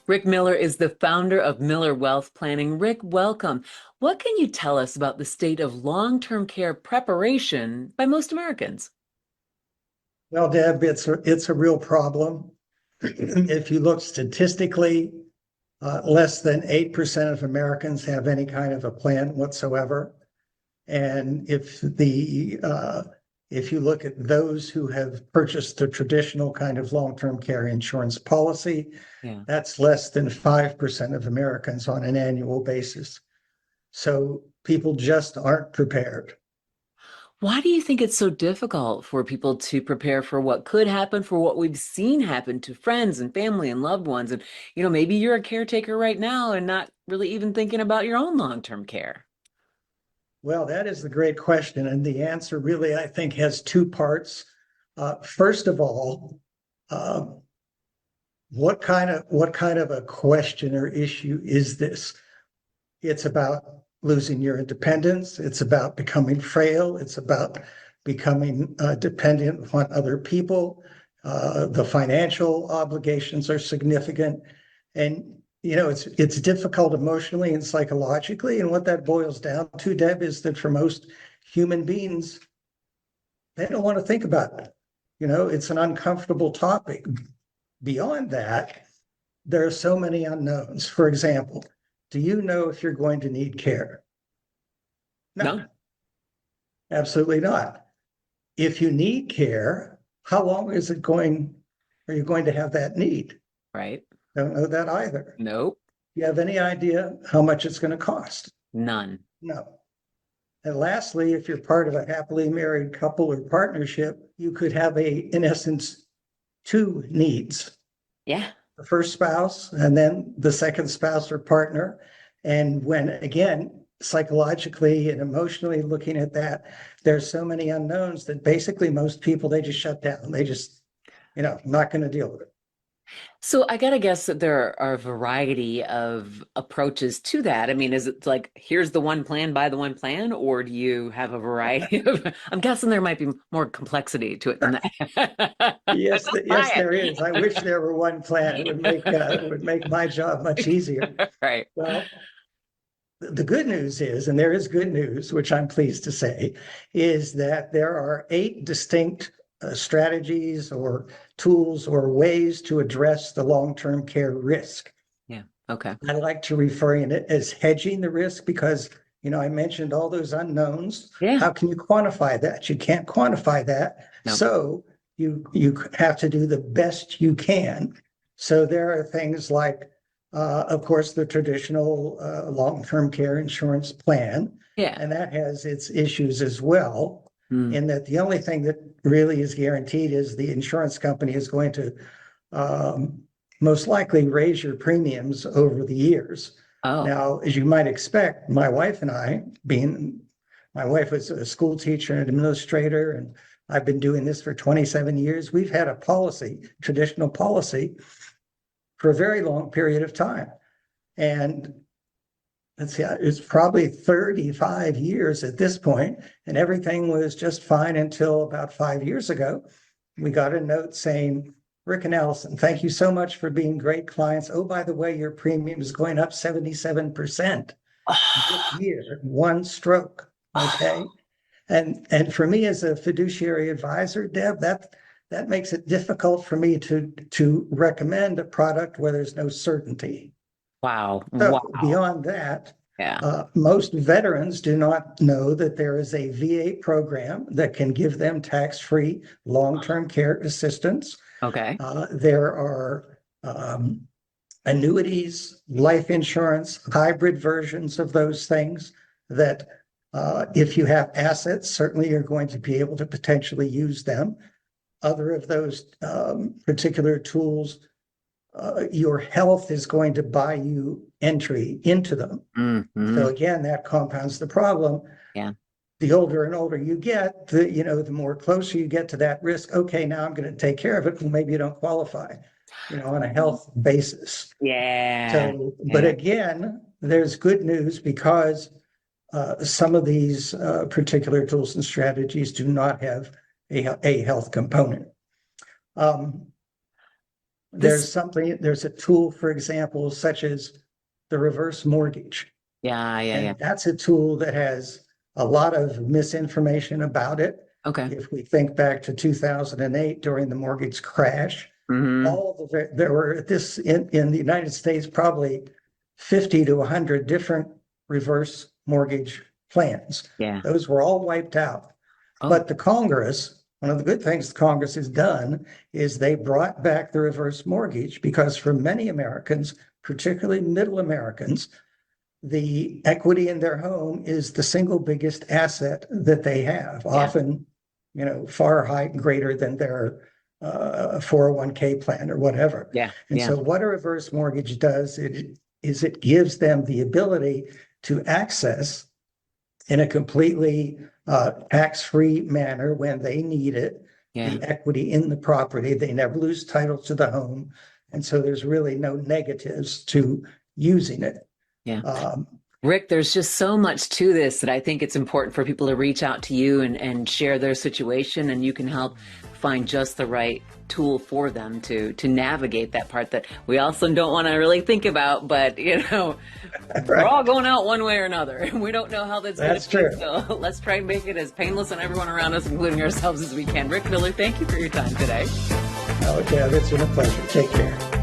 Rick Miller is the founder of Miller Wealth Planning. Rick, welcome. What can you tell us about the state of long-term care preparation by most Americans? Well, Deb, it's a real problem. If you look statistically, less than 8% of Americans have any kind of a plan whatsoever. And if you look at those who have purchased the traditional kind of long-term care insurance policy, Yeah. that's less than 5% of Americans on an annual basis. So people just aren't prepared. Why do you think it's so difficult for people to prepare for what could happen, for what we've seen happen to friends and family and loved ones? And, maybe you're a caretaker right now and not really even thinking about your own long-term care. Well, that is the great question. And the answer really, I think, has two parts. First of all, uh, what kind of a question or issue is this? It's about losing your independence. It's about becoming frail. It's about becoming dependent upon other people. The financial obligations are significant, and it's difficult emotionally and psychologically. And what that boils down to, Deb, is that for most human beings, they don't want to think about it. It's an uncomfortable topic. Beyond that, there are so many unknowns. For example, do you know if you're going to need care? No, No, absolutely not. If you need care, how long are you going to have that need? right? Don't know that either. Nope, Do you have any idea how much it's going to cost? none. No. And lastly, if you're part of a happily married couple or partnership, you could have in essence, two needs: Yeah. the first spouse and then the second spouse or partner. And when, again, psychologically and emotionally looking at that, there's so many unknowns that basically most people, they just shut down. They just, not going to deal with it. So I gotta guess that there are a variety of approaches to that. I mean, is it like, here's the one plan, buy the one plan, or do you have a variety of, I'm guessing there might be more complexity to it than that. Yes, Just yes, buy there is. I wish there were one plan. It would make my job much easier. it. Right. Well, the good news is, and there is good news, which I'm pleased to say, is that there are 8 distinct strategies or tools or ways to address the long-term care risk. Yeah. Okay. I like to refer in it as hedging the risk because, I mentioned all those unknowns. Yeah. How can you quantify that? You can't quantify that. No. So you have to do the best you can. So there are things like, of course, the traditional long-term care insurance plan, Yeah. and that has its issues as well, Mm. in that the only thing that really is guaranteed is the insurance company is going to um, most likely raise your premiums over the years. Oh, Now, as you might expect, my wife and I, my wife was a school teacher and administrator, and I've been doing this for 27 years. We've had a policy, traditional policy, for a very long period of time. And let's see, it's probably 35 years at this point, and everything was just fine until about 5 years ago. We got a note saying, Rick and Allison, thank you so much for being great clients. Oh, by the way, your premium is going up 77% this year, one stroke. Okay. And for me as a fiduciary advisor, Deb, that makes it difficult for me to recommend a product where there's no certainty. wow. So Wow. beyond that, Yeah. most veterans do not know that there is a VA program that can give them tax-free long-term care assistance. Okay. There are annuities, life insurance, hybrid versions of those things that if you have assets, certainly you're going to be able to potentially use them. Other of those particular tools, your health is going to buy you entry into them. So Hmm. again, that compounds the problem. Yeah. The older and older you get, the more closer you get to that risk. Okay, now I'm going to take care of it. Well, maybe you don't qualify, on a health basis. Yeah. So, but Yeah. again, there's good news because some of these particular tools and strategies do not have a health component. Um, This, there's a tool, for example, such as the reverse mortgage. yeah, yeah, yeah. And that's a tool that has a lot of misinformation about it. Okay. If we think back to 2008 during the mortgage crash, Hmm. there were in the United States probably 50 to 100 different reverse mortgage plans. Yeah. Those were all wiped out. Oh, But the Congress, one of the good things the Congress has done is they brought back the reverse mortgage because for many Americans, particularly middle Americans, the equity in their home is the single biggest asset that they have, yeah, often, far high greater than their 401k plan or whatever. yeah, And yeah, so what a reverse mortgage does it gives them the ability to access in a completely tax-free manner when they need it, yeah, the equity in the property. They never lose title to the home. And so there's really no negatives to using it. yeah. Um, Rick, there's just so much to this that I think it's important for people to reach out to you and share their situation, and you can help find just the right tool for them to navigate that part that we also don't want to really think about. But we're right. all going out one way or another, and we don't know how that's going That's to be. true. So let's try and make it as painless on everyone around us, including ourselves, as we can. Rick Miller, thank you for your time today. Okay, it's been a pleasure. Take care.